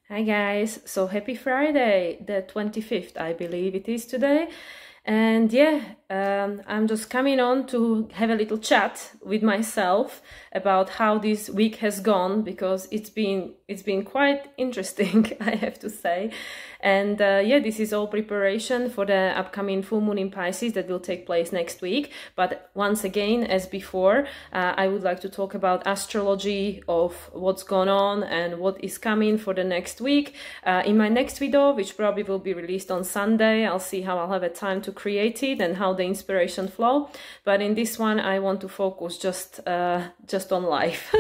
Hi guys, so happy Friday, the 25th, I believe it is today. And yeah, I'm just coming on to have a little chat with myself about how this week has gone, because it's been quite interesting, I have to say. And yeah, this is all preparation for the upcoming full moon in Pisces that will take place next week. But once again, as before, I would like to talk about astrology, of what's going on and what is coming for the next week. In my next video, which probably will be released on Sunday, I'll see how I'll have a time to create it and how the inspiration flow. But in this one, I want to focus just on life.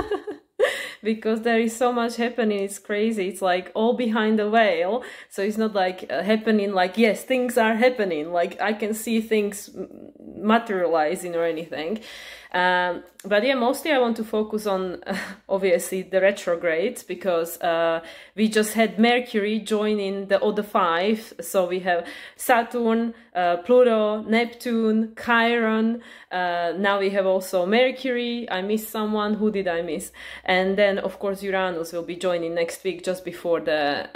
Because there is so much happening, it's crazy. It's like all behind the veil. So it's not like happening like, yes, things are happening. Like I can see things materializing or anything. But yeah, mostly I want to focus on obviously the retrogrades, because we just had Mercury joining the other five. So we have Saturn, Pluto, Neptune, Chiron. Now we have also Mercury. I missed someone. Who did I miss? And then of course Uranus will be joining next week, just before the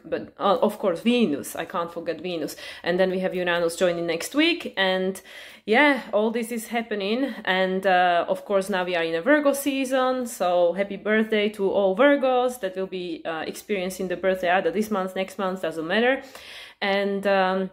but of course Venus. I can't forget Venus. And then we have Uranus joining next week. And yeah, all this is happening. And of course now we are in a Virgo season, so happy birthday to all Virgos that will be experiencing the birthday either this month, next month, doesn't matter. And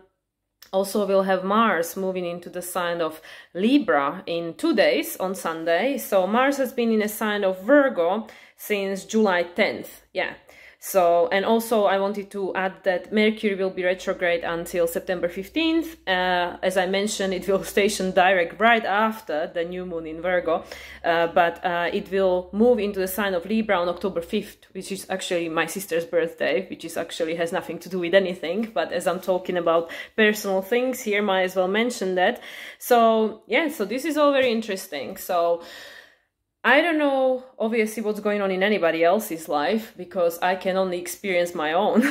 also we'll have Mars moving into the sign of Libra in 2 days on Sunday. So Mars has been in a sign of Virgo since July 10th. Yeah. So, and also I wanted to add that Mercury will be retrograde until September 15th. As I mentioned, it will station direct right after the new moon in Virgo, but it will move into the sign of Libra on October 5th, which is actually my sister's birthday, which is actually has nothing to do with anything. But as I'm talking about personal things here, might as well mention that. So yeah, so this is all very interesting. So I don't know, obviously, what's going on in anybody else's life, because I can only experience my own.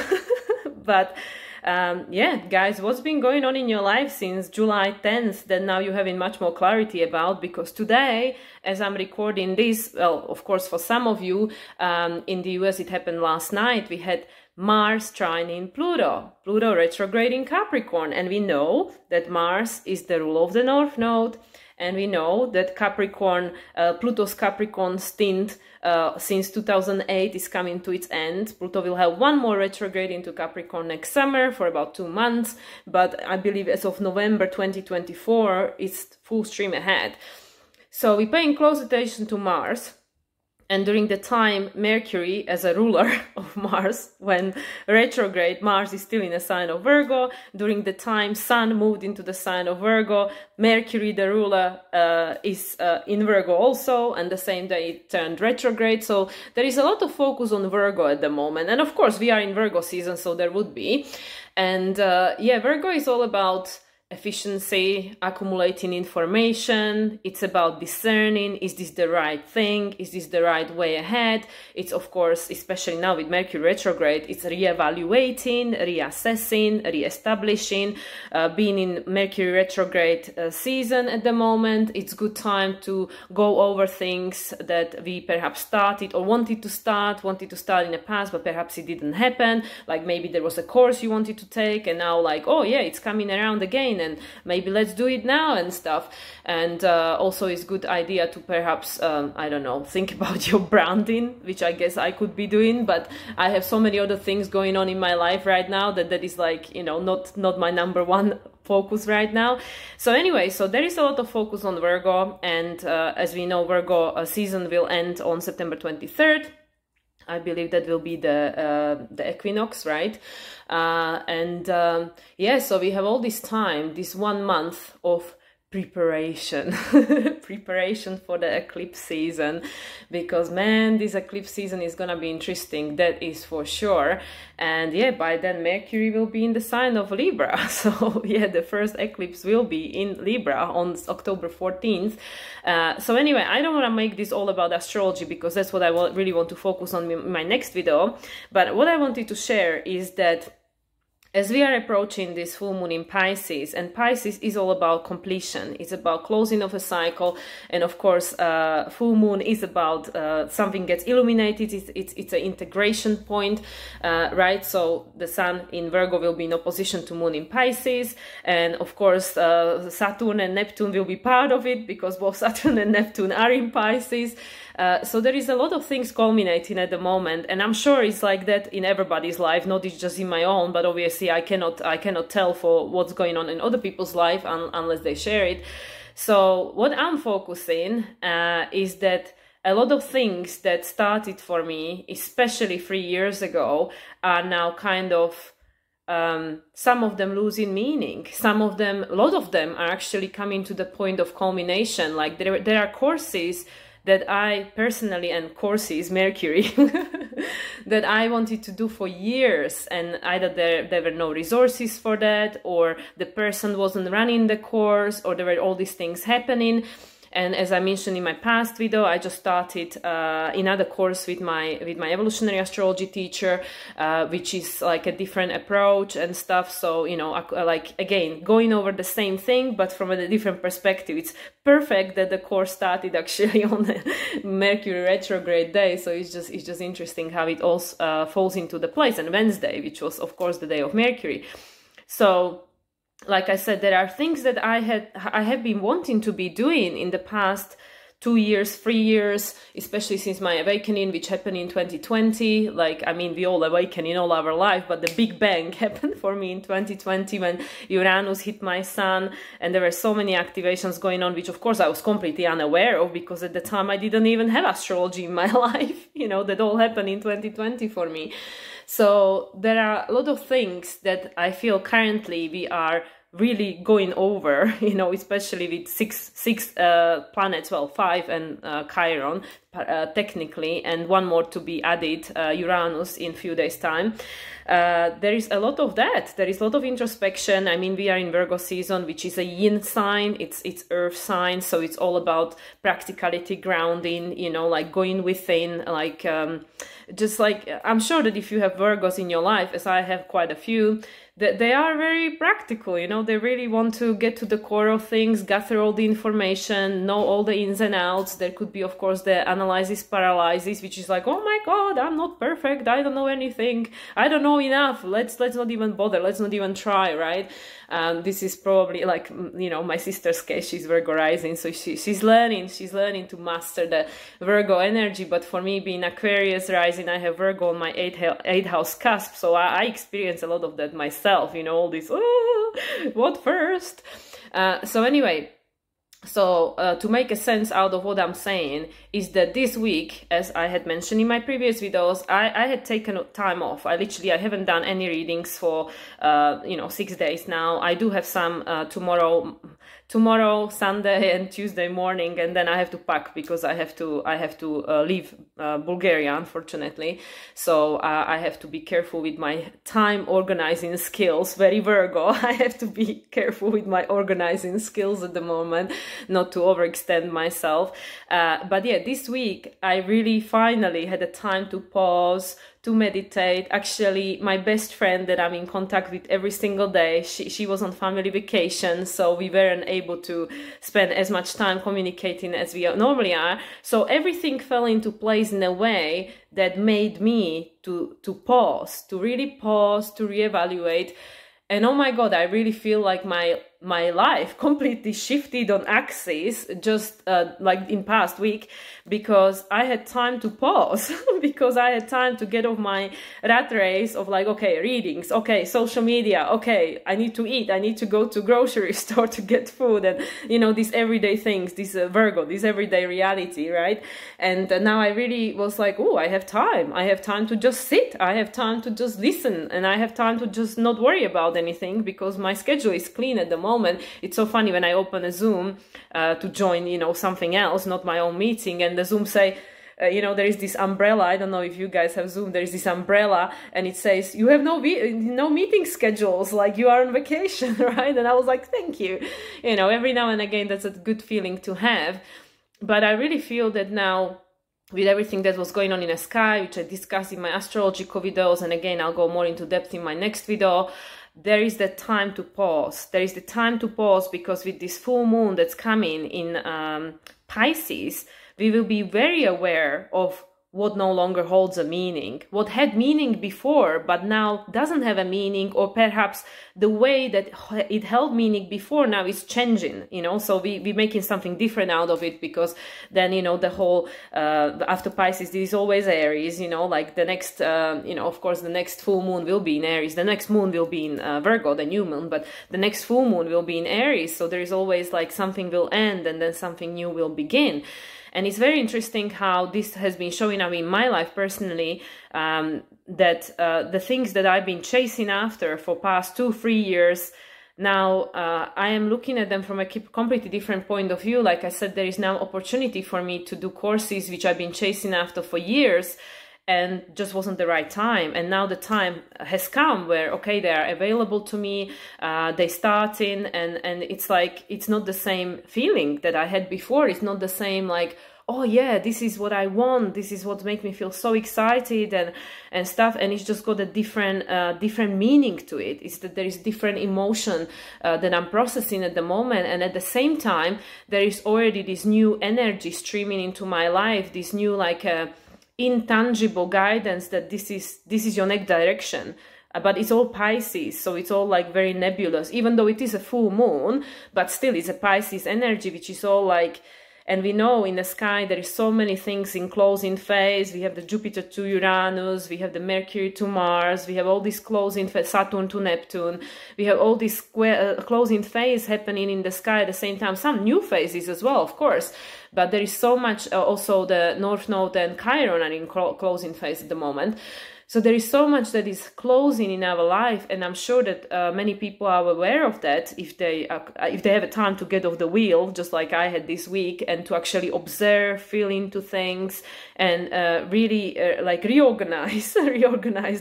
But yeah, guys, what's been going on in your life since July 10th that now you're having much more clarity about? Because today, as I'm recording this, well, of course, for some of you in the US, it happened last night. We had Mars trine in Pluto, Pluto retrograde in Capricorn. And we know that Mars is the ruler of the North Node. And we know that Capricorn, Pluto's Capricorn stint since 2008 is coming to its end. Pluto will have one more retrograde into Capricorn next summer for about 2 months. But I believe as of November 2024, it's full stream ahead. So we're paying close attention to Mars. And during the time, Mercury, as a ruler of Mars, when retrograde, Mars is still in a sign of Virgo. During the time Sun moved into the sign of Virgo, Mercury, the ruler, is in Virgo also, and the same day it turned retrograde. So there is a lot of focus on Virgo at the moment. And of course, we are in Virgo season, so there would be. And yeah, Virgo is all about efficiency, accumulating information. It's about discerning, is this the right thing? Is this the right way ahead? It's, of course, especially now with Mercury retrograde, it's reevaluating, reassessing, reestablishing. Being in Mercury retrograde season at the moment, it's good time to go over things that we perhaps started or wanted to start in the past, but perhaps it didn't happen. Like maybe there was a course you wanted to take, and now like, oh yeah, it's coming around again, and maybe let's do it now and stuff. And also it's good idea to perhaps I don't know, think about your branding, which I guess I could be doing, but I have so many other things going on in my life right now that is like, you know, not my number one focus right now. So anyway, so there is a lot of focus on Virgo, and as we know, Virgo season will end on September 23rd. I believe that will be the equinox, right? Yeah, so we have all this time, this 1 month of preparation, preparation for the eclipse season, because man, this eclipse season is gonna be interesting, that is for sure. And yeah, by then Mercury will be in the sign of Libra. So yeah, the first eclipse will be in Libra on October 14th. So anyway, I don't want to make this all about astrology, because that's what I really want to focus on in my next video. But what I wanted to share is that as we are approaching this full moon in Pisces, and Pisces is all about completion, it's about closing of a cycle, and of course full moon is about something gets illuminated, it's an integration point, right? So the sun in Virgo will be in opposition to moon in Pisces, and of course Saturn and Neptune will be part of it, because both Saturn and Neptune are in Pisces. So there is a lot of things culminating at the moment, and I'm sure it's like that in everybody's life, not just in my own, but obviously I cannot tell for what's going on in other people's life unless they share it. So what I'm focusing is that a lot of things that started for me, especially 3 years ago, are now kind of some of them losing meaning. Some of them, a lot of them, are actually coming to the point of culmination. Like there are courses that I personally, and courses, Mercury, that I wanted to do for years, and either there were no resources for that, or the person wasn't running the course, or there were all these things happening. And as I mentioned in my past video, I just started another course with my evolutionary astrology teacher, which is like a different approach and stuff. So, you know, like, again, going over the same thing, but from a different perspective. It's perfect that the course started actually on the Mercury retrograde day. So it's just interesting how it all falls into the place. And Wednesday, which was, of course, the day of Mercury. So, like I said, there are things that I have been wanting to be doing in the past 2 years, 3 years, especially since my awakening, which happened in 2020. Like, I mean, we all awaken in all our life, but the big bang happened for me in 2020 when Uranus hit my sun, and there were so many activations going on, which of course I was completely unaware of, because at the time I didn't even have astrology in my life. You know, that all happened in 2020 for me. So there are a lot of things that I feel currently we are really going over, you know, especially with six planets, well, 5 and Chiron technically, and one more to be added, Uranus, in few days time. There is a lot of that. There is a lot of introspection. I mean, we are in Virgo season, which is a yin sign. It's earth sign, so it's all about practicality, grounding, you know, like going within, like just like, I'm sure that if you have Virgos in your life, as I have quite a few, that they are very practical, you know, they really want to get to the core of things, gather all the information, know all the ins and outs. There could be, of course, the analysis paralysis, which is like, oh my God, I'm not perfect, I don't know anything, I don't know enough, let's not even bother, let's not even try, right? This is probably like, you know, my sister's case, she's Virgo rising, so she's learning to master the Virgo energy. But for me, being Aquarius rising, I have Virgo on my 8th house cusp, so I experience a lot of that myself, you know, all this, oh, what first? So anyway, so to make a sense out of what I'm saying is that this week, as I had mentioned in my previous videos, I had taken time off. I haven't done any readings for, you know, 6 days now. I do have some tomorrow, Sunday and Tuesday morning, and then I have to pack because I have to leave Bulgaria, unfortunately. So I have to be careful with my time organizing skills. Very Virgo. I have to be careful with my organizing skills at the moment, not to overextend myself. But yeah, this week I really finally had a time to pause, to meditate. Actually, my best friend that I'm in contact with every single day, she was on family vacation, so we weren't able to spend as much time communicating as we normally are. So everything fell into place in a way that made me to pause, to really pause, to reevaluate. And oh my God, I really feel like my life completely shifted on axis just like in past week, because I had time to pause, because I had time to get off my rat race of like, okay, readings, okay, social media, okay, I need to eat, I need to go to grocery store to get food, and you know, these everyday things, this Virgo, this everyday reality, right? And now I really was like, oh, I have time to just sit, I have time to just listen, and I have time to just not worry about anything, because my schedule is clean at the moment. It's so funny when I open a Zoom to join, you know, something else, not my own meeting, and the Zoom say, you know, there is this umbrella. I don't know if you guys have Zoom. There is this umbrella, and it says you have no meeting schedules, like you are on vacation, right? And I was like, thank you. You know, every now and again, that's a good feeling to have. But I really feel that now, with everything that was going on in the sky, which I discussed in my astrological videos, and again, I'll go more into depth in my next video, there is the time to pause. There is the time to pause, because with this full moon that's coming in Pisces, we will be very aware of what no longer holds a meaning, what had meaning before, but now doesn't have a meaning, or perhaps the way that it held meaning before now is changing, you know, so we're making something different out of it, because then, you know, the whole, after Pisces, there is always Aries, you know, like the next, you know, of course, the next full moon will be in Aries, the next moon will be in Virgo, the new moon, but the next full moon will be in Aries, so there is always like something will end and then something new will begin. And it's very interesting how this has been showing up in my life personally, that the things that I've been chasing after for past 2-3 years, now I am looking at them from a completely different point of view. Like I said, there is now opportunity for me to do courses which I've been chasing after for years, and just wasn't the right time. And now the time has come where, okay, they are available to me, they start in, and it's like, it's not the same feeling that I had before. It's not the same like, oh yeah, this is what I want, this is what makes me feel so excited and stuff. And it's just got a different meaning to it. It's that there is different emotion that I'm processing at the moment. And at the same time, there is already this new energy streaming into my life, this new like intangible guidance that this is your next direction. But it's all Pisces, so it's all like very nebulous, even though it is a full moon, but still it's a Pisces energy, which is all like, and we know in the sky there is so many things in closing phase. We have the Jupiter to Uranus, we have the Mercury to Mars, we have all this closing phase, Saturn to Neptune, we have all this closing phase happening in the sky at the same time. Some new phases as well, of course, but there is so much, also the North Node and Chiron are in closing phase at the moment. So there is so much that is closing in our life, and I'm sure that many people are aware of that if they have a time to get off the wheel, just like I had this week, and to actually observe, feel into things, and really like reorganize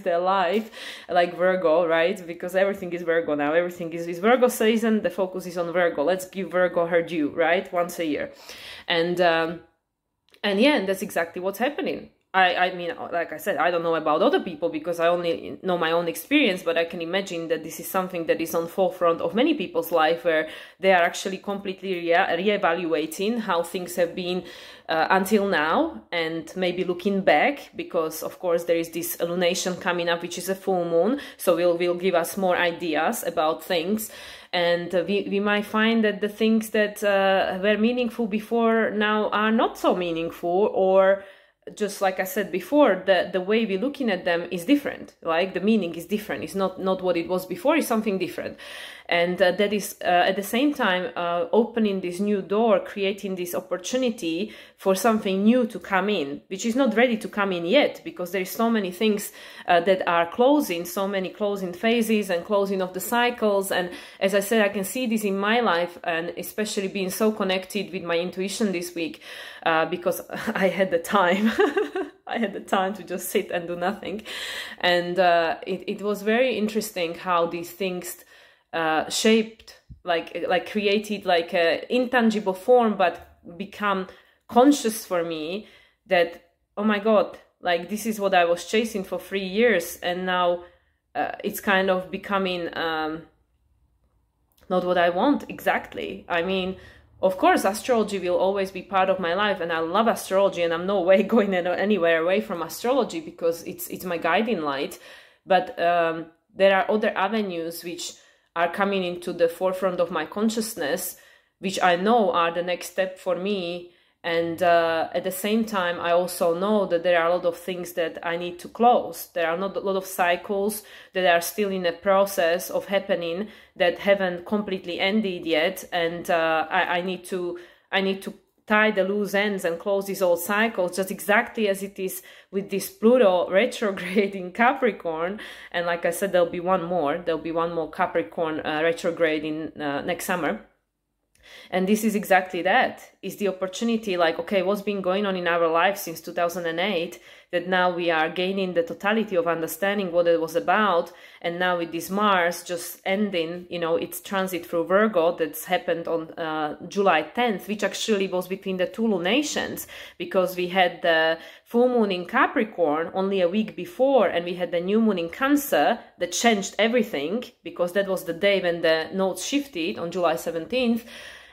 their life, like Virgo, right? Because everything is Virgo now. Everything is Virgo season. The focus is on Virgo. Let's give Virgo her due, right? Once a year, and yeah, and that's exactly what's happening. I mean, like I said, I don't know about other people because I only know my own experience, but I can imagine that this is something that is on forefront of many people's life, where they are actually completely reevaluating how things have been until now, and maybe looking back, because of course there is this lunation coming up, which is a full moon, so will give us more ideas about things. And we might find that the things that were meaningful before now are not so meaningful, or just like I said before, the way we're looking at them is different. Like the meaning is different. It's not what it was before. It's something different. And that is at the same time opening this new door, creating this opportunity for something new to come in, which is not ready to come in yet, because there is so many things that are closing, so many closing phases and closing of the cycles. And as I said, I can see this in my life, and especially being so connected with my intuition this week, because I had the time. I had the time to just sit and do nothing. And it was very interesting how these things shaped, like created like a intangible form, but become conscious for me that, oh my God, like this is what I was chasing for 3 years, and now it's kind of becoming not what I want exactly. I mean, of course, astrology will always be part of my life, and I love astrology, and I'm no way going anywhere away from astrology because it's my guiding light. But there are other avenues which are coming into the forefront of my consciousness, which I know are the next step for me. And at the same time, I also know that there are a lot of things that I need to close. There are not a lot of cycles that are still in a process of happening that haven't completely ended yet. And I need to tie the loose ends and close these old cycles, just exactly as it is with this Pluto retrograde in Capricorn. And like I said, there'll be one more Capricorn retrograde in next summer. And this is exactly that. Is the opportunity, like, okay, what's been going on in our life since 2008 that now we are gaining the totality of understanding what it was about. And now with this Mars just ending, you know, its transit through Virgo that's happened on July 10th, which actually was between the two lunations, because we had the full moon in Capricorn only a week before, and we had the new moon in Cancer that changed everything, because that was the day when the nodes shifted on July 17th.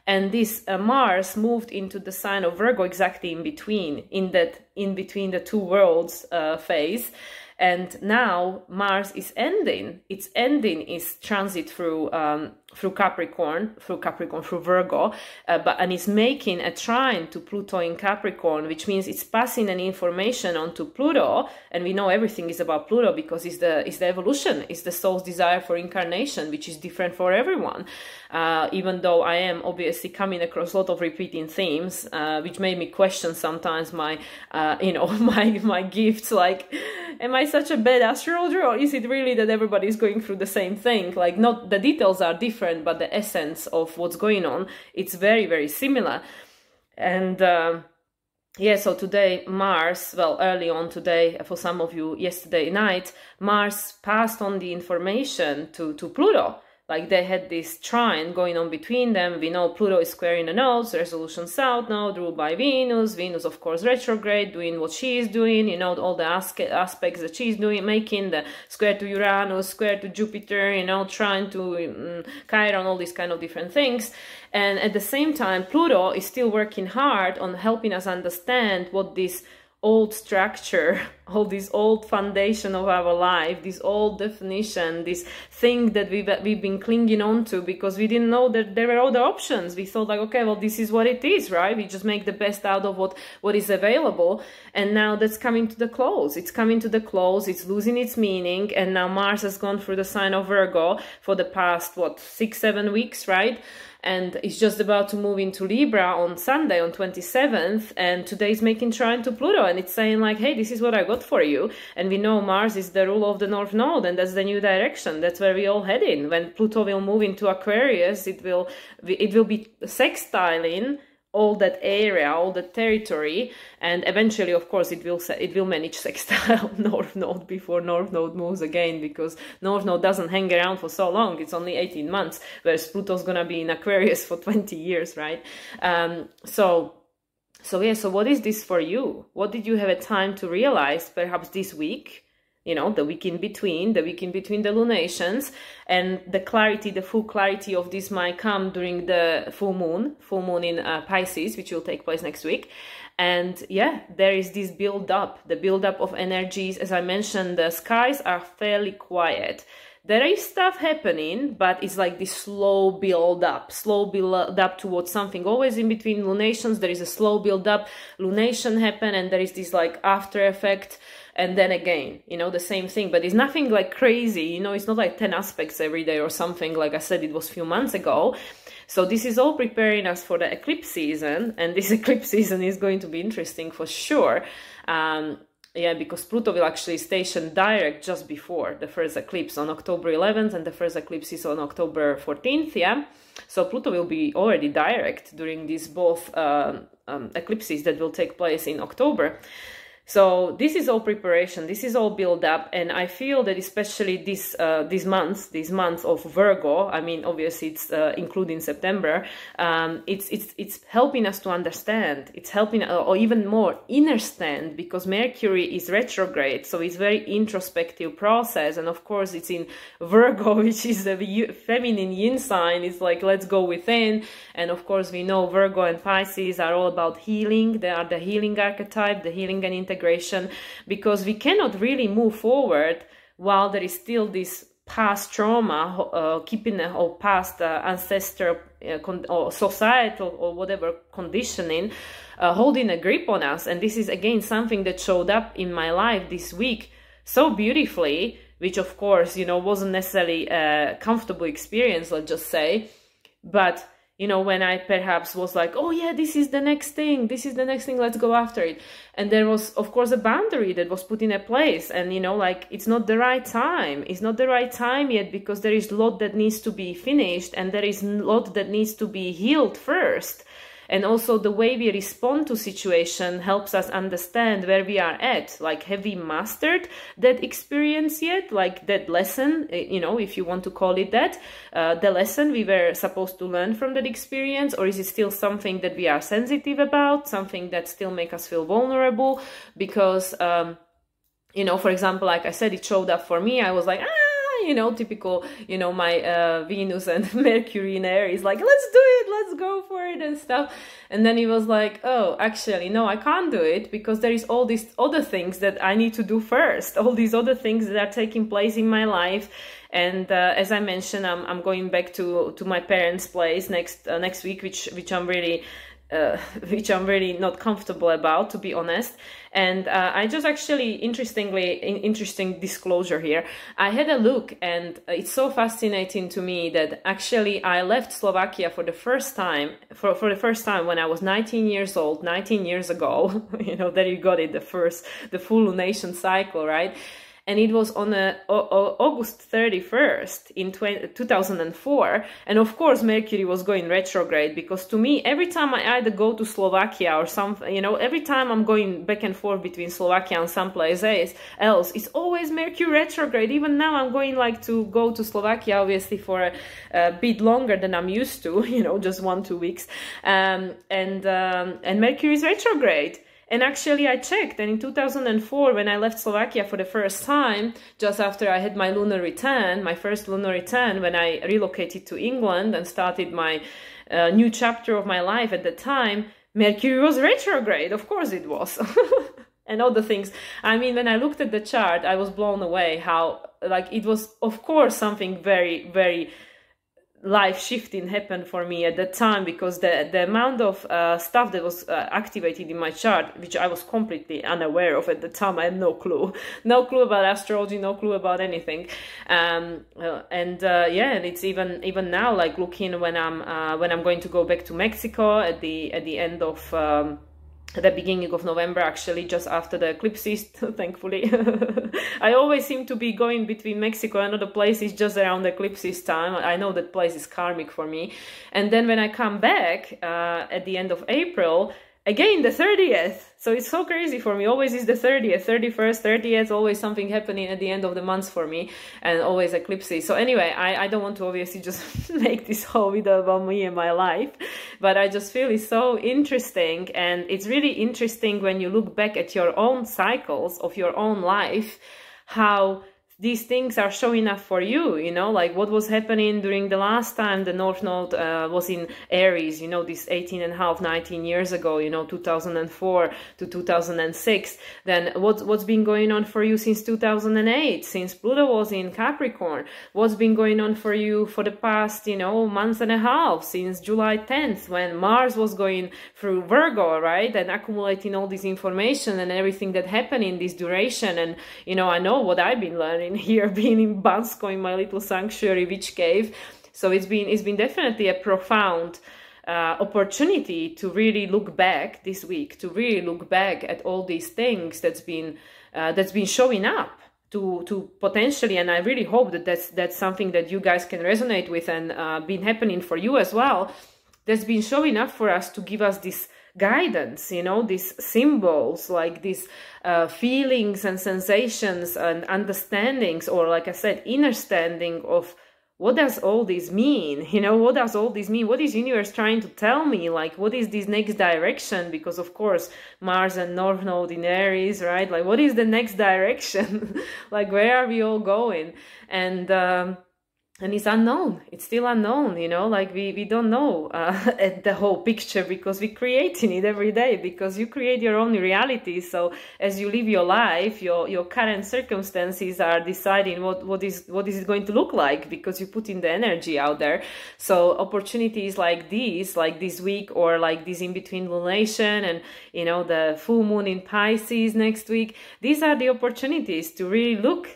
And this Mars moved into the sign of Virgo exactly in between, in between the two worlds phase. And now Mars is ending. Its ending is transit through Capricorn, through Virgo, and it's making a trine to Pluto in Capricorn, which means it's passing an information on to Pluto. And we know everything is about Pluto because it's the evolution, it's the soul's desire for incarnation, which is different for everyone. Even though I am obviously coming across a lot of repeating themes, which made me question sometimes my, my gifts. Like, am I such a bad astrologer, or is it really that everybody's going through the same thing? Like, not the details are different, but the essence of what's going on, it's very, very similar. And yeah, so today Mars, well, early on today, for some of you yesterday night, Mars passed on the information to Pluto. Like, they had this trine going on between them. We know Pluto is squaring the nodes, resolution south node, ruled by Venus. Venus, of course, retrograde, doing what she is doing, you know, all the aspects that she's doing, making the square to Uranus, square to Jupiter, you know, trine to Chiron, all these kind of different things. And at the same time, Pluto is still working hard on helping us understand what this old structure, all this old foundation of our life, this old definition, this thing that we've been clinging on to because we didn't know that there were other options. We thought like, okay, well, this is what it is, right? We just make the best out of what is available. And now that's coming to the close. It's coming to the close. It's losing its meaning. And now Mars has gone through the sign of Virgo for the past, 6-7 weeks, right? And it's just about to move into Libra on Sunday, on 27th, and today is making trine to Pluto, and it's saying like, hey, this is what I got for you. And we know Mars is the ruler of the North Node, and that's the new direction. That's where we all heading. When Pluto will move into Aquarius, it will be sextiling all that area, all the territory, and eventually, of course, it will manage sextile North Node before North Node moves again, because North Node doesn't hang around for so long. It's only 18 months, whereas Pluto's gonna be in Aquarius for 20 years, right? So what is this for you? What did you have a time to realize, perhaps this week? You know, the week in between the lunations, and the clarity, the full clarity of this might come during the full moon in Pisces, which will take place next week. And yeah, there is this the build up of energies. As I mentioned, the skies are fairly quiet. There is stuff happening, but it's like this slow build up towards something. Always in between lunations, there is a slow build up. Lunation happen, and there is this like after effect. And then again, you know, the same thing, but it's nothing like crazy, you know, it's not like 10 aspects every day or something. Like I said, it was a few months ago. So this is all preparing us for the eclipse season, and this eclipse season is going to be interesting for sure. Yeah, because Pluto will actually station direct just before the first eclipse on October 11th, and the first eclipse is on October 14th, yeah? So Pluto will be already direct during these both eclipses that will take place in October. So this is all preparation, this is all build up, and I feel that especially this month of Virgo, I mean, obviously it's including September, it's helping us to understand, it's helping, or even more, understand, because Mercury is retrograde, so it's very introspective process, and of course it's in Virgo, which is a feminine yin sign. It's like, let's go within, and of course we know Virgo and Pisces are all about healing. They are the healing archetype, the healing and integration, because we cannot really move forward while there is still this past trauma, keeping or past ancestral or societal or whatever conditioning holding a grip on us. And this is again something that showed up in my life this week so beautifully, which of course, you know, wasn't necessarily a comfortable experience, let's just say, but you know, when I perhaps was like, oh yeah, this is the next thing, let's go after it. And there was, of course, a boundary that was put in a place. And, you know, like, it's not the right time. It's not the right time yet, because there is a lot that needs to be finished, and there is a lot that needs to be healed first. And also the way we respond to situation helps us understand where we are at. Like, have we mastered that experience yet? Like that lesson, you know, if you want to call it that, the lesson we were supposed to learn from that experience, or is it still something that we are sensitive about, something that still make us feel vulnerable? Because, you know, for example, like I said, it showed up for me. I was like, you know, typical, you know, my Venus and Mercury in Aries, like, let's do it, let's go for it and stuff. And then he was like, oh, actually, no, I can't do it because there is all these other things that I need to do first, all these other things that are taking place in my life. And as I mentioned, I'm going back to my parents' place next week, which I'm really not comfortable about, to be honest. And I just actually, interesting disclosure here, I had a look, and it's so fascinating to me that actually I left Slovakia for the first time, for the first time when I was 19 years old, 19 years ago. You know, there you got it, the full lunation cycle, right? And it was on August 31st in 2004. And of course, Mercury was going retrograde, because to me, every time I either go to Slovakia or something, you know, every time I'm going back and forth between Slovakia and someplace else, it's always Mercury retrograde. Even now I'm going like to go to Slovakia, obviously, for a bit longer than I'm used to, you know, just 1-2 weeks. And Mercury is retrograde. And actually I checked, and in 2004, when I left Slovakia for the first time, just after I had my lunar return, my first lunar return, when I relocated to England and started my new chapter of my life at the time, Mercury was retrograde. Of course it was. And all the things. I mean, when I looked at the chart, I was blown away how, like, it was, of course, something very, very life shifting happened for me at that time, because the amount of stuff that was activated in my chart, which I was completely unaware of at the time. I had no clue about astrology, no clue about anything. Yeah, and it's even now, like, looking when I'm going to go back to Mexico at the end of the beginning of November, actually, just after the eclipses, thankfully. I always seem to be going between Mexico and other places just around the eclipses time. I know that place is karmic for me. And then when I come back at the end of April, again, the 30th. So it's so crazy for me. Always is the 30th, 31st, 30th, always something happening at the end of the month for me, and always eclipses. So anyway, I don't want to obviously just make this whole video about me and my life, but I just feel it's so interesting. And it's really interesting when you look back at your own cycles of your own life, how these things are showing up for you, you know, like what was happening during the last time the North Node was in Aries, you know, this 19 years ago, you know, 2004 to 2006. Then what's been going on for you since 2008, since Pluto was in Capricorn? What's been going on for you for the past, you know, month and a half, since July 10th, when Mars was going through Virgo, right, and accumulating all this information and everything that happened in this duration. And, you know, I know what I've been learning here, being in Bansko, in my little sanctuary witch cave. So it's been definitely a profound opportunity to really look back this week, to really look back at all these things that's been showing up to potentially, and I really hope that that's something that you guys can resonate with and been happening for you as well. That's been showing up for us to give us this guidance, you know, these symbols, like these feelings and sensations and understandings, or like I said, understanding of what does all this mean, you know, what does all this mean, what is universe trying to tell me, like what is this next direction? Because of course Mars and North Node in Aries, right, like what is the next direction? Like where are we all going? And it's unknown. It's still unknown, you know, like we don't know the whole picture, because we're creating it every day, because you create your own reality. So as you live your life, your current circumstances are deciding what is it going to look like, because you put in the energy out there. So opportunities like this week, or like this in between lunation and, you know, the full moon in Pisces next week, these are the opportunities to really look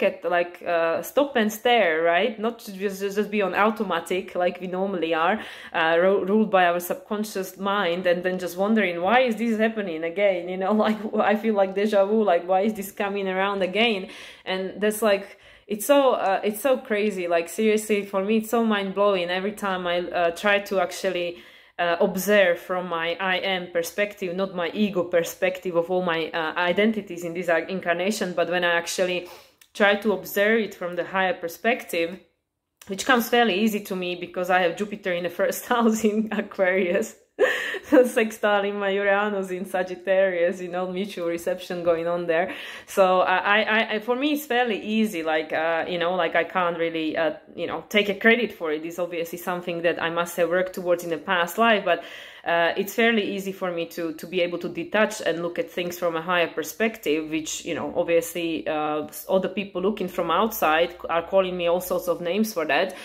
at, like, stop and stare, right? Not to just be on automatic like we normally are, ruled by our subconscious mind, and then just wondering, why is this happening again? You know, like I feel like deja vu, like why is this coming around again? And that's like, it's so crazy. Like seriously, for me, it's so mind blowing every time I try to actually observe from my I am perspective, not my ego perspective of all my identities in this incarnation, but when I actually try to observe it from the higher perspective, which comes fairly easy to me because I have Jupiter in the first house in Aquarius, sextile in my Uranus in Sagittarius, you know, mutual reception going on there. So I for me it's fairly easy, like you know, like I can't really you know, take a credit for it. It's obviously something that I must have worked towards in a past life, but it's fairly easy for me to be able to detach and look at things from a higher perspective, which, you know, obviously other people looking from outside are calling me all sorts of names for that.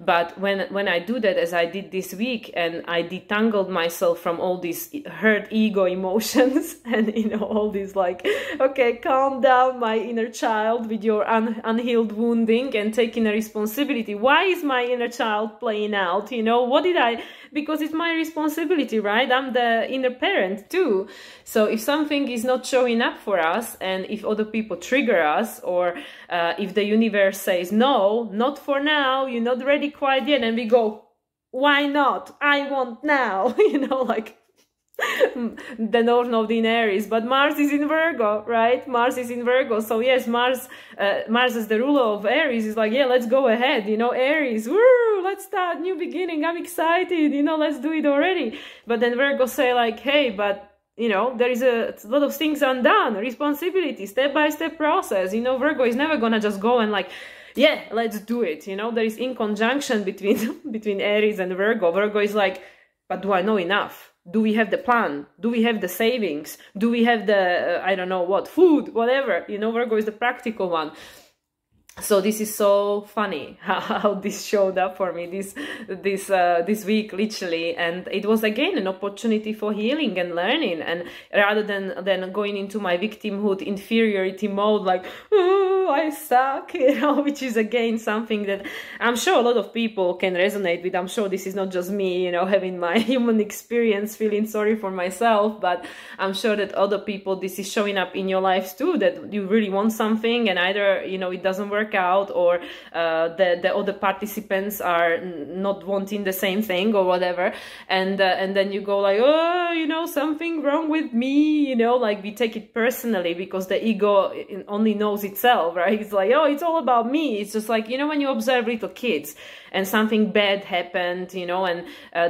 But when I do that, as I did this week, and I detangled myself from all these hurt ego emotions and, you know, all these like, okay, calm down, my inner child, with your unhealed wounding, and taking a responsibility. Why is my inner child playing out? You know, what did I... Because it's my responsibility, right? I'm the inner parent too. So if something is not showing up for us, and if other people trigger us, or if the universe says, no, not for now, you're not ready quite yet, and we go, why not? I want now, you know, like the North Node in Aries, but Mars is in Virgo, right? Mars is in Virgo. So yes, Mars as the ruler of Aries is like, yeah, let's go ahead, you know, Aries, woo, let's start new beginning, I'm excited, you know, let's do it already. But then Virgo say like, hey, but you know, there is a lot of things undone, responsibility, step-by-step process. You know, Virgo is never gonna just go and like, yeah, let's do it. You know, there is in conjunction between Aries and Virgo. Virgo is like, but do I know enough? Do we have the plan? Do we have the savings? Do we have the, I don't know what, food, whatever? You know, Virgo is the practical one. So this is so funny how this showed up for me this week, literally, and it was again an opportunity for healing and learning. And rather than going into my victimhood inferiority mode, like, oh, I suck, you know, which is again something that I'm sure a lot of people can resonate with. I'm sure this is not just me, you know, having my human experience, feeling sorry for myself, but I'm sure that other people, this is showing up in your lives too, that you really want something and either, you know, it doesn't work out, or the other participants are not wanting the same thing or whatever, and then you go like, oh, you know, something wrong with me, you know, like we take it personally because the ego only knows itself, right? It's like, oh, it's all about me. It's just like, you know, when you observe little kids and something bad happened, you know, and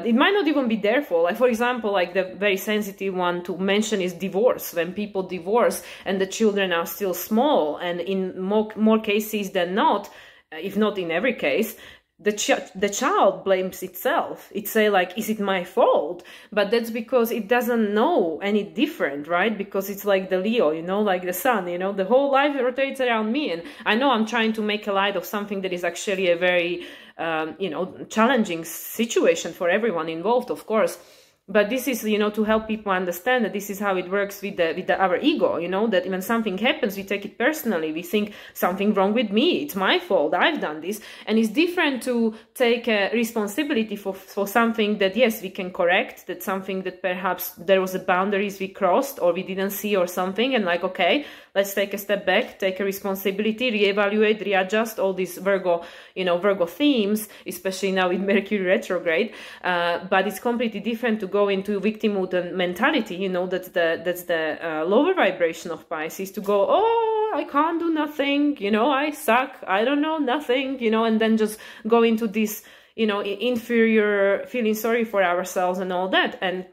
it might not even be their fault. Like, for example, like the very sensitive one to mention is divorce. When people divorce and the children are still small, and in more cases than not, if not in every case, the child blames itself. It say like, is it my fault? But that's because it doesn't know any different, right? Because it's like the Leo, you know, like the sun, you know, the whole life rotates around me. And I know I'm trying to make a light of something that is actually a very, you know, challenging situation for everyone involved, of course. But this is, you know, to help people understand that this is how it works with our ego, you know, that when something happens, we take it personally. We think something wrong with me. It's my fault. I've done this. And it's different to take responsibility for something that, yes, we can correct, that something that perhaps there was a boundaries we crossed or we didn't see or something. And like, okay, let's take a step back, take a responsibility, reevaluate, readjust all these Virgo, you know, Virgo themes, especially now with Mercury retrograde. But it's completely different to go into victimhood mentality, you know, that's the lower vibration of Pisces, to go, oh, I can't do nothing, you know, I suck, I don't know nothing, you know, and then just go into this, you know, inferior, feeling sorry for ourselves and all that. And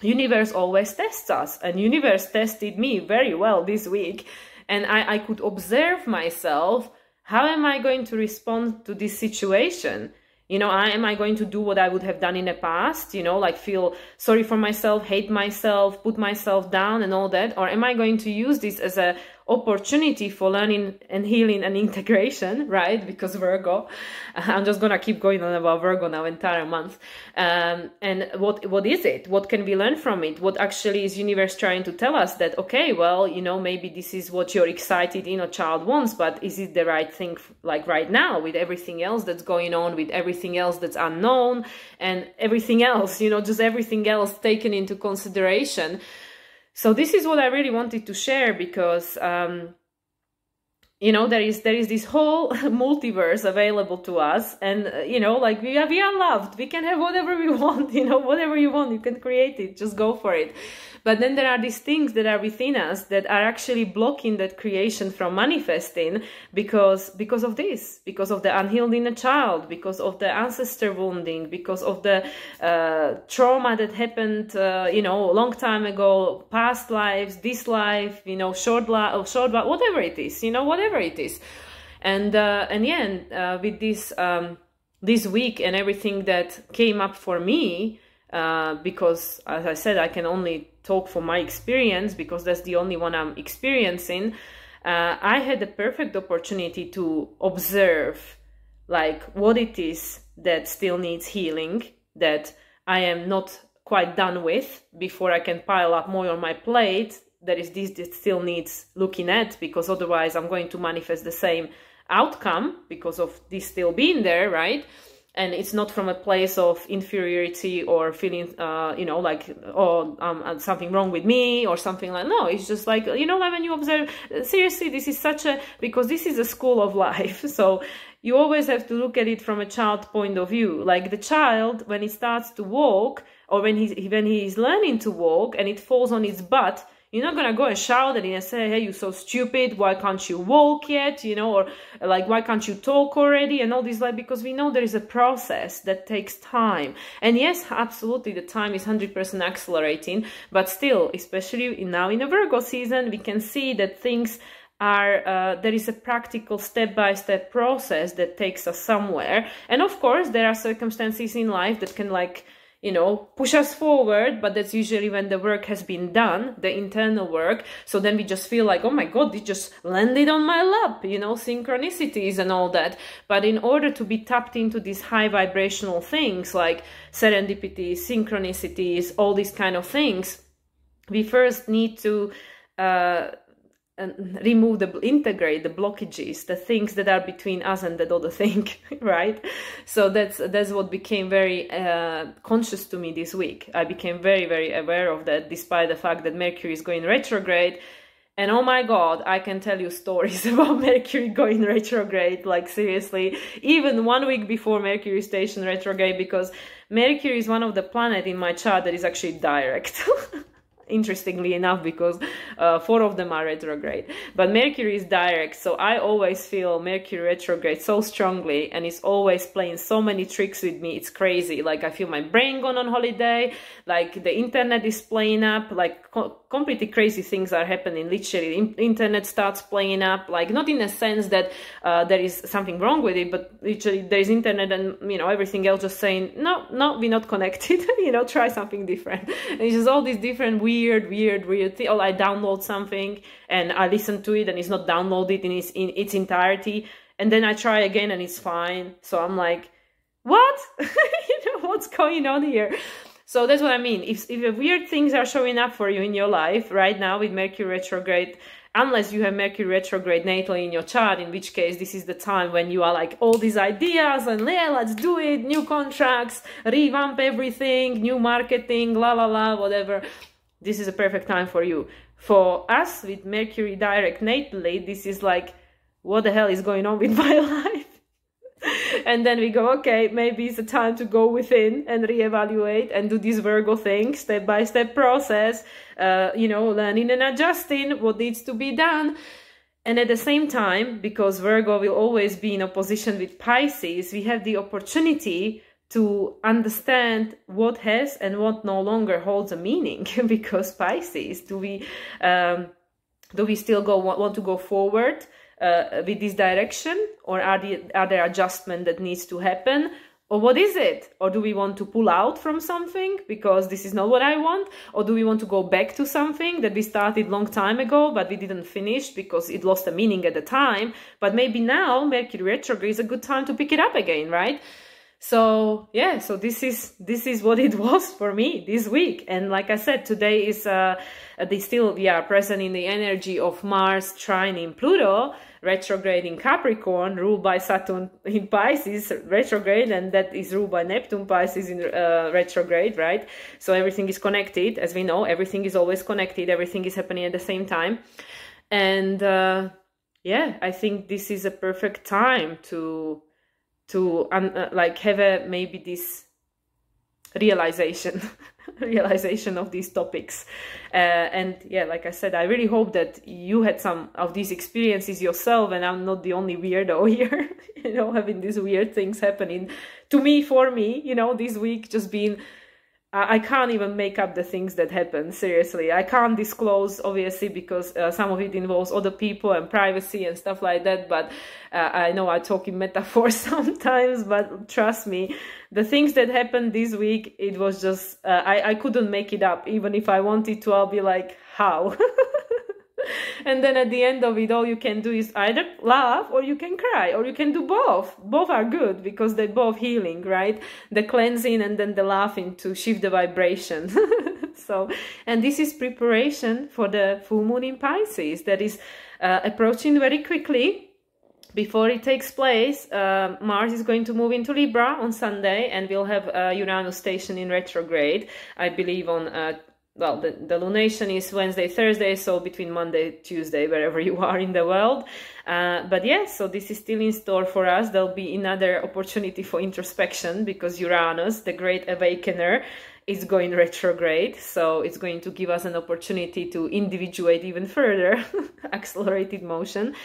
universe always tests us, and universe tested me very well this week, and I could observe myself. How am I going to respond to this situation? You know, am I going to do what I would have done in the past, you know, like feel sorry for myself, hate myself, put myself down and all that? Or am I going to use this as a opportunity for learning and healing and integration, right? Because Virgo, I'm just gonna keep going on about Virgo now entire month. And what is it? What can we learn from it? What actually is universe trying to tell us? That, okay, well, you know, maybe this is what your excited inner child wants, but is it the right thing, like right now, with everything else that's going on, with everything else that's unknown, and everything else, you know, just everything else taken into consideration. So this is what I really wanted to share, because you know, there is this whole multiverse available to us, and you know, like we are loved. We can have whatever we want, you know, whatever you want, you can create it, just go for it. But then there are these things that are within us that are actually blocking that creation from manifesting because of this, because of the unhealed inner child, because of the ancestor wounding, because of the trauma that happened, you know, a long time ago, past lives, this life, you know, short life, whatever it is, you know, whatever it is. And yeah, with this week and everything that came up for me, because as I said, I can only talk from my experience because that's the only one I'm experiencing. I had the perfect opportunity to observe like what it is that still needs healing, that I am not quite done with before I can pile up more on my plate. There is this that still needs looking at, because otherwise I'm going to manifest the same outcome because of this still being there, right? And it's not from a place of inferiority or feeling, you know, like, oh, something wrong with me or something like, no, it's just like, you know, like when you observe, seriously, this is such a, because this is a school of life. So you always have to look at it from a child point of view. Like the child, when he starts to walk, or when he is learning to walk and it falls on its butt, you're not gonna go and shout at it and say, hey, you're so stupid, why can't you walk yet, you know, or like, why can't you talk already, and all this, like, because we know there is a process that takes time. And yes, absolutely, the time is 100% accelerating, but still, especially now in the Virgo season, we can see that things are, there is a practical step-by-step process that takes us somewhere. And of course, there are circumstances in life that can, like, you know, push us forward, but that's usually when the work has been done, the internal work. So then we just feel like, oh my God, it just landed on my lap, you know, synchronicities and all that. But in order to be tapped into these high vibrational things like serendipity, synchronicities, all these kind of things, we first need to integrate the blockages, the things that are between us and that other thing, right? So that's what became very conscious to me this week. I became very, very aware of that, despite the fact that Mercury is going retrograde. And oh my God, I can tell you stories about Mercury going retrograde, like seriously, even 1 week before Mercury station retrograde, because Mercury is one of the planets in my chart that is actually direct. Interestingly enough, because 4 of them are retrograde, but Mercury is direct. So I always feel Mercury retrograde so strongly, and it's always playing so many tricks with me. It's crazy. Like I feel my brain gone on holiday, like the internet is playing up, like completely crazy things are happening. Literally, internet starts playing up, like not in a sense that there is something wrong with it, but literally there is internet and, you know, everything else just saying, no, we're not connected, you know, try something different. And it's just all these different weird thing. Or I download something and I listen to it and it's not downloaded in its entirety, and then I try again and it's fine. So I'm like, what? You know, what's going on here? So that's what I mean. If weird things are showing up for you in your life right now with Mercury retrograde, unless you have Mercury retrograde natally in your chart, in which case this is the time when you are like all these ideas and yeah, let's do it, new contracts, revamp everything, new marketing, la la la, whatever. This is a perfect time for you. For us with Mercury direct natally, this is like, what the hell is going on with my life? And then we go, okay, maybe it's a time to go within and reevaluate and do this Virgo thing, step-by-step process, you know, learning and adjusting what needs to be done. And at the same time, because Virgo will always be in opposition with Pisces, we have the opportunity to understand what has and what no longer holds a meaning. Because Pisces, do we still want to go forward with this direction, or are there adjustments that needs to happen, or what is it? Or do we want to pull out from something because this is not what I want, or do we want to go back to something that we started long time ago but we didn't finish because it lost a meaning at the time, but maybe now Mercury retrograde is a good time to pick it up again, right? So yeah, so this is what it was for me this week. And like I said, today is we are present in the energy of Mars trine in Pluto, retrograde in Capricorn, ruled by Saturn in Pisces retrograde, and that is ruled by Neptune Pisces in retrograde, right? So everything is connected. As we know, everything is always connected, everything is happening at the same time. And yeah, I think this is a perfect time to like have a maybe this realization realization of these topics. And yeah, like I said, I really hope that you had some of these experiences yourself, and I'm not the only weirdo here, you know, having these weird things happening to me, for me, you know, this week just being I can't even make up the things that happen. Seriously, I can't disclose, obviously, because some of it involves other people and privacy and stuff like that. But I know I talk in metaphors sometimes, but trust me, the things that happened this week, it was just, I couldn't make it up. Even if I wanted to, I'll be like, how? And then at the end of it, all you can do is either laugh or you can cry, or you can do both. Both are good because they're both healing, right? The cleansing and then the laughing to shift the vibration. So, and this is preparation for the full moon in Pisces that is approaching very quickly. Before it takes place, Mars is going to move into Libra on Sunday, and we'll have Uranus station in retrograde, I believe on well, the lunation is Wednesday, Thursday, so between Monday, Tuesday, wherever you are in the world. But yeah, so this is still in store for us. There'll be another opportunity for introspection because Uranus, the great awakener, is going retrograde. So it's going to give us an opportunity to individuate even further, accelerated motion.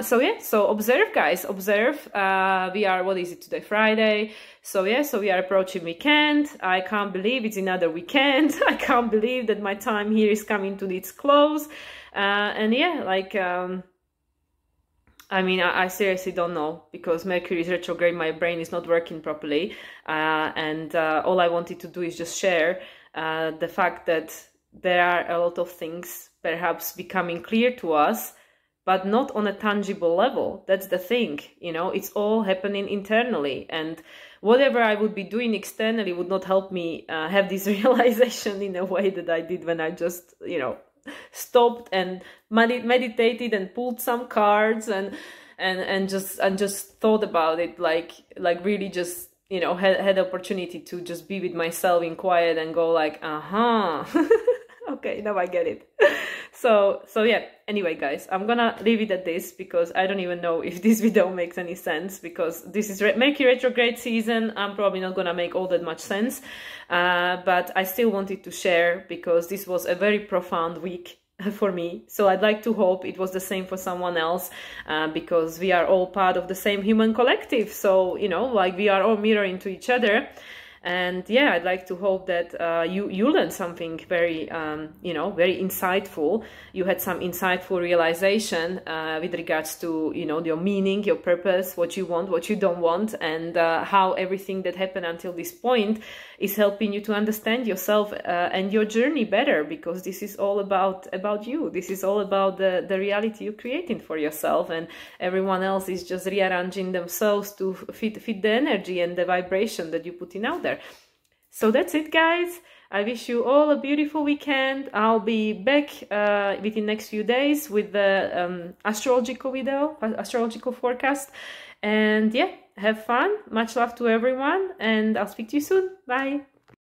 So yeah, so observe, guys, observe. We are, what is it today, Friday? So yeah, so we are approaching weekend. I can't believe it's another weekend. I can't believe that my time here is coming to its close. And yeah, like, I mean, I seriously don't know, because Mercury is retrograde, my brain is not working properly. And all I wanted to do is just share the fact that there are a lot of things perhaps becoming clear to us, but not on a tangible level. That's the thing, you know, it's all happening internally. And whatever I would be doing externally would not help me have this realization in a way that I did when I just, you know, stopped and meditated and pulled some cards and just thought about it, like really just, you know, had the opportunity to just be with myself in quiet and go like, okay, now I get it. So yeah, anyway, guys, I'm gonna leave it at this because I don't even know if this video makes any sense, because this is Mercury retrograde season. I'm probably not gonna make all that much sense, but I still wanted to share because this was a very profound week for me. So I'd like to hope it was the same for someone else, because we are all part of the same human collective. So, you know, like we are all mirroring to each other. And yeah, I'd like to hope that you learned something very, you know, very insightful. You had some insightful realization with regards to, you know, your meaning, your purpose, what you want, what you don't want, and how everything that happened until this point is helping you to understand yourself and your journey better, because this is all about you. This is all about the reality you're creating for yourself, and everyone else is just rearranging themselves to fit the energy and the vibration that you're putting out there. So that's it, guys. I wish you all a beautiful weekend. I'll be back within next few days with the astrological video, astrological forecast. And yeah, have fun. Much love to everyone, and I'll speak to you soon. Bye.